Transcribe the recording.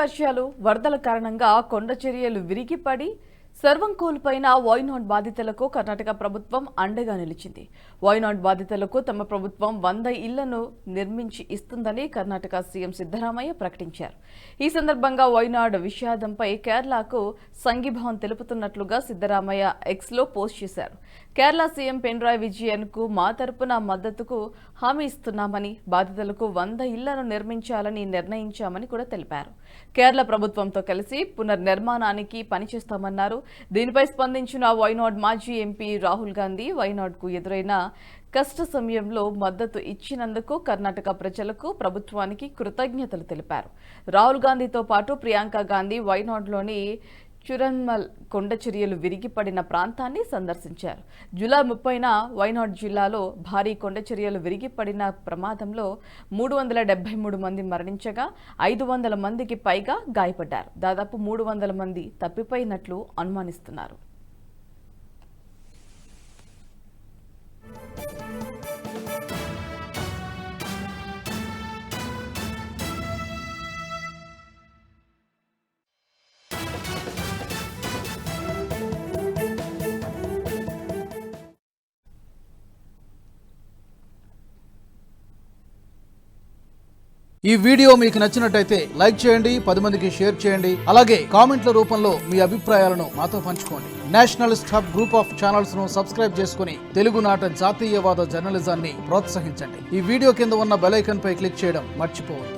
వర్షాలు వరదల కారణంగా కొండ చర్యలు విరిగిపడి సర్వం కోల్పోయిన వైనాడ్ బాధితులకు కర్ణాటక ప్రభుత్వం అండగా నిలిచింది. వైనాడ్ బాధితులకు తమ ప్రభుత్వం 100 ఇళ్లను నిర్మించి ఇస్తుందని కర్ణాటక సీఎం సిద్ధరామయ్య ప్రకటించారు. ఈ సందర్భంగా వైనాడ్ విషాదంపై కేరళకు సంఘీభావం తెలుపుతున్నట్లుగా సిద్ధరామయ్య ఎక్స్లో పోస్ట్ చేశారు. కేరళ సీఎం పినరాయి విజయన్ కు మా తరపున మద్దతుకు హామీ ఇస్తున్నామని, బాధితులకు 100 ఇళ్లను నిర్మించాలని నిర్ణయించామని కూడా తెలిపారు. కేరళ ప్రభుత్వంతో కలిసి పునర్నిర్మాణానికి పనిచేస్తామన్నారు. దీనిపై స్పందించిన వైనాడ్ మాజీ ఎంపీ రాహుల్ గాంధీ వైనాడ్కు ఎదురైన కష్ట సమయంలో మద్దతు ఇచ్చినందుకు కర్ణాటక ప్రజలకు, ప్రభుత్వానికి కృతజ్ఞతలు తెలిపారు. రాహుల్ గాంధీతో పాటు ప్రియాంక గాంధీ వైనాడ్లోని చురన్మల్ కొండ చర్యలు విరిగిపడిన ప్రాంతాన్ని సందర్శించారు. జూలై 30న వైనాడ్ జిల్లాలో భారీ కొండ చర్యలు విరిగిపడిన ప్రమాదంలో 373 మంది మరణించగా 500 మందికి పైగా గాయపడ్డారు. దాదాపు 300 మంది తప్పిపోయినట్లు అనుమానిస్తున్నారు. ఈ వీడియో మీకు నచ్చినట్టయితే లైక్ చేయండి, 10 మందికి షేర్ చేయండి. అలాగే కామెంట్ల రూపంలో మీ అభిప్రాయాలను మాతో పంచుకోండి. Nationalist hub group of channels ను సబ్స్క్రైబ్ చేసుకుని తెలుగునాట జాతీయవాద జర్నలిజాన్ని ప్రోత్సహించండి. ఈ వీడియో కింద ఉన్న బెల్ ఐకాన్ పై క్లిక్ చేయడం మర్చిపోవద్దు.